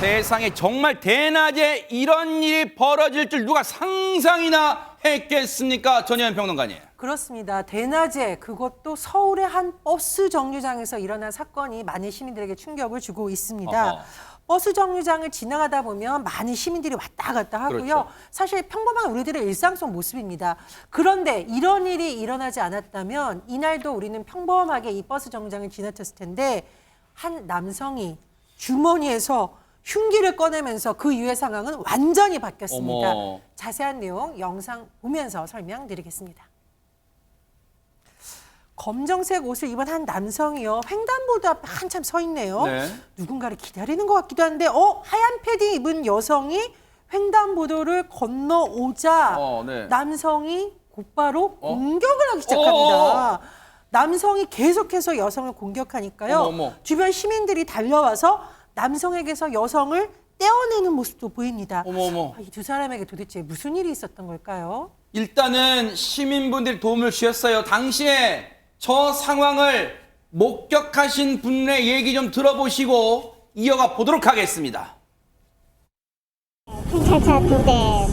세상에 정말 대낮에 이런 일이 벌어질 줄 누가 상상이나 했겠습니까? 전혜연 평론가님. 그렇습니다. 대낮에 그것도 서울의 한 버스 정류장에서 일어난 사건이 많은 시민들에게 충격을 주고 있습니다. 어허. 버스 정류장을 지나가다 보면 많은 시민들이 왔다 갔다 하고요. 그렇죠. 사실 평범한 우리들의 일상 속 모습입니다. 그런데 이런 일이 일어나지 않았다면 이날도 우리는 평범하게 이 버스 정류장을 지나쳤을 텐데 한 남성이 주머니에서 흉기를 꺼내면서 그 이후의 상황은 완전히 바뀌었습니다. 어머. 자세한 내용 영상 보면서 설명드리겠습니다. 검정색 옷을 입은 한 남성이요. 횡단보도 앞에 한참 서 있네요. 네. 누군가를 기다리는 것 같기도 한데 하얀 패딩 입은 여성이 횡단보도를 건너오자 네. 남성이 곧바로 공격을 하기 시작합니다. 남성이 계속해서 여성을 공격하니까요. 어머. 주변 시민들이 달려와서 남성에게서 여성을 떼어내는 모습도 보입니다. 어머. 이 두 사람에게 도대체 무슨 일이 있었던 걸까요? 일단은 시민분들이 도움을 주셨어요. 당시에 저 상황을 목격하신 분의 얘기 좀 들어보시고 이어가 보도록 하겠습니다. 경찰차 2대,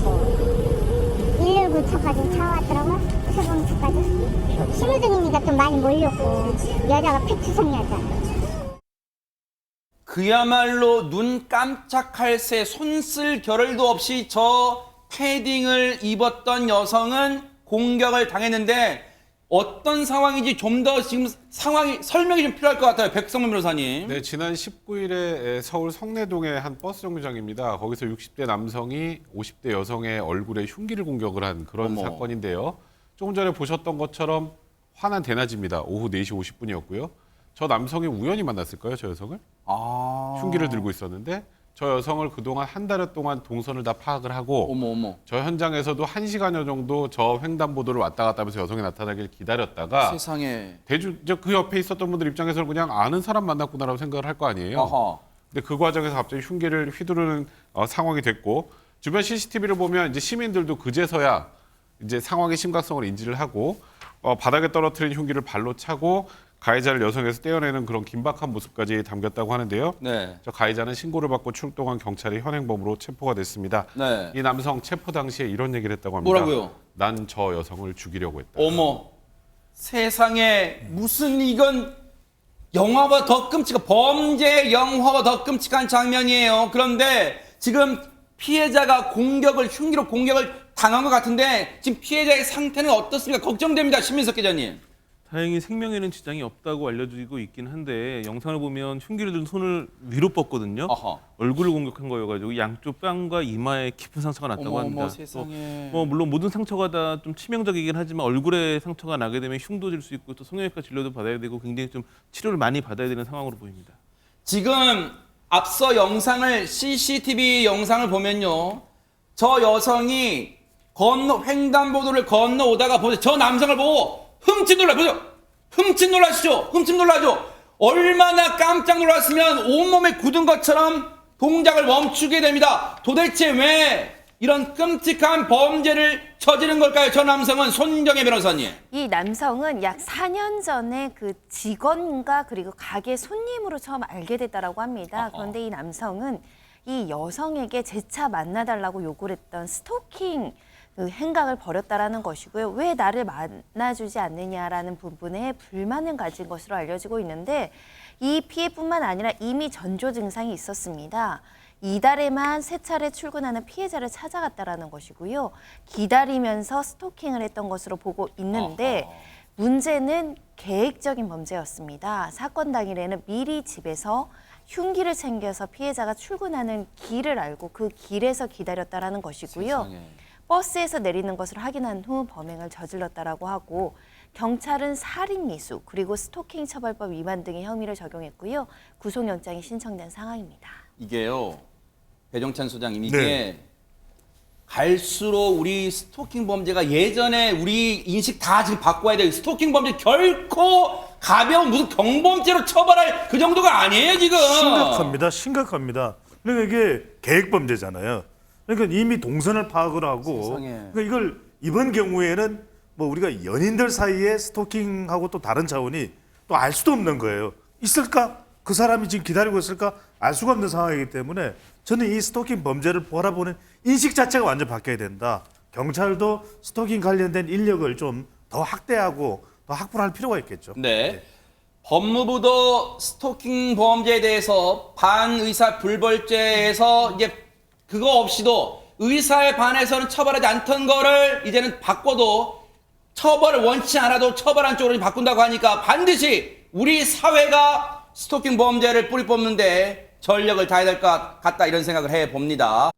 119 차까지 차 왔더라고. 소방차까지. 신호등이니까 좀 많이 몰렸고, 여자가 팩트성 여자. 그야말로 눈 깜짝할 새 손 쓸 겨를도 없이 저 패딩을 입었던 여성은 공격을 당했는데 어떤 상황인지 좀 더 지금 상황이 설명이 좀 필요할 것 같아요. 백성문 변호사님. 네, 지난 19일에 서울 성내동의 한 버스 정류장입니다. 거기서 60대 남성이 50대 여성의 얼굴에 흉기를 공격을 한 그런 어머. 사건인데요. 조금 전에 보셨던 것처럼 환한 대낮입니다. 오후 4시 50분이었고요. 저 남성이 우연히 만났을까요, 저 여성을? 흉기를 들고 있었는데 저 여성을 그동안 한 달여 동안 동선을 다 파악을 하고 어머. 저 현장에서도 1시간여 정도 저 횡단보도를 왔다 갔다 하면서 여성이 나타나길 기다렸다가 세상에. 그 옆에 있었던 분들 입장에서는 그냥 아는 사람 만났구나라고 생각을 할 거 아니에요. 어허. 근데 그 과정에서 갑자기 흉기를 휘두르는 상황이 됐고 주변 CCTV를 보면 이제 시민들도 그제서야 이제 상황의 심각성을 인지를 하고 바닥에 떨어뜨린 흉기를 발로 차고 가해자를 여성에서 떼어내는 그런 긴박한 모습까지 담겼다고 하는데요. 네. 저 가해자는 신고를 받고 출동한 경찰이 현행범으로 체포가 됐습니다. 네. 이 남성 체포 당시에 이런 얘기를 했다고 합니다. 뭐라고요? 난 저 여성을 죽이려고 했다. 어머. 세상에 무슨 이건 영화보다 더 끔찍한 범죄 영화보다 더 끔찍한 장면이에요. 그런데 지금 피해자가 흉기로 공격을 당한 것 같은데 지금 피해자의 상태는 어떻습니까? 걱정됩니다. 신민석 기자님. 다행히 생명에는 지장이 없다고 알려지고 있긴 한데 영상을 보면 흉기를 든 손을 위로 뻗거든요. 어허. 얼굴을 공격한 거여가지고 양쪽 뺨과 이마에 깊은 상처가 났다고 합니다. 세상에. 물론 모든 상처가 다 좀 치명적이긴 하지만 얼굴에 상처가 나게 되면 흉도 질 수 있고 또 성형외과 진료도 받아야 되고 굉장히 좀 치료를 많이 받아야 되는 상황으로 보입니다. 지금 앞서 영상을 CCTV 영상을 보면요. 저 여성이 횡단보도를 건너오다가 보세요. 저 남성을 보고 흠칫 놀라죠. 흠칫 놀라죠. 얼마나 깜짝 놀랐으면 온몸에 굳은 것처럼 동작을 멈추게 됩니다. 도대체 왜 이런 끔찍한 범죄를 저지른 걸까요? 저 남성은 손정혜 변호사님. 이 남성은 약 4년 전에 그 직원과 그리고 가게 손님으로 처음 알게 됐다라고 합니다. 그런데 이 남성은 이 여성에게 재차 만나달라고 요구를 했던 스토킹 그 행각을 벌였다라는 것이고요. 왜 나를 만나주지 않느냐라는 부분에 불만을 가진 것으로 알려지고 있는데 이 피해뿐만 아니라 이미 전조 증상이 있었습니다. 이달에만 3차례 출근하는 피해자를 찾아갔다라는 것이고요. 기다리면서 스토킹을 했던 것으로 보고 있는데 문제는 계획적인 범죄였습니다. 사건 당일에는 미리 집에서 흉기를 챙겨서 피해자가 출근하는 길을 알고 그 길에서 기다렸다라는 것이고요. 세상에. 버스에서 내리는 것을 확인한 후 범행을 저질렀다라고 하고 경찰은 살인미수 그리고 스토킹 처벌법 위반 등의 혐의를 적용했고요. 구속영장이 신청된 상황입니다. 이게요. 배종찬 소장님 이게 갈수록 우리 스토킹 범죄가 예전에 우리 인식 다 지금 바꿔야 돼요. 스토킹 범죄 결코 가벼운 무슨 경범죄로 처벌할 그 정도가 아니에요 지금. 심각합니다. 그러니까 이게 계획범죄잖아요. 그러니까 이미 동선을 파악을 하고 세상에. 그러니까 이걸 이번 경우에는 뭐 우리가 연인들 사이에 스토킹하고 또 다른 차원이 또 알 수도 없는 거예요. 있을까? 그 사람이 지금 기다리고 있을까? 알 수가 없는 상황이기 때문에 저는 이 스토킹 범죄를 바라보는 인식 자체가 완전 바뀌어야 된다. 경찰도 스토킹 관련된 인력을 좀 더 확대하고 더 확보할 필요가 있겠죠. 네. 법무부도 스토킹 범죄에 대해서 반의사 불벌죄에서 이제 그거 없이도 의사에 반해서는 처벌하지 않던 거를 이제는 바꿔도 처벌을 원치 않아도 처벌한 쪽으로 바꾼다고 하니까 반드시 우리 사회가 스토킹 범죄를 뿌리 뽑는데 전력을 다해야 될 것 같다 이런 생각을 해봅니다.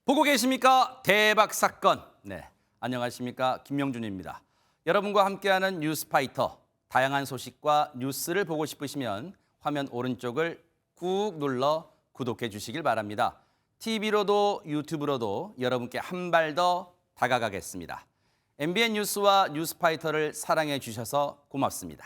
보고 계십니까? 대박 사건. 네, 안녕하십니까? 김명준입니다. 여러분과 함께하는 뉴스파이터. 다양한 소식과 뉴스를 보고 싶으시면 화면 오른쪽을 꾹 눌러 구독해 주시길 바랍니다. TV로도 유튜브로도 여러분께 한 발 더 다가가겠습니다. MBN 뉴스와 뉴스파이터를 사랑해 주셔서 고맙습니다.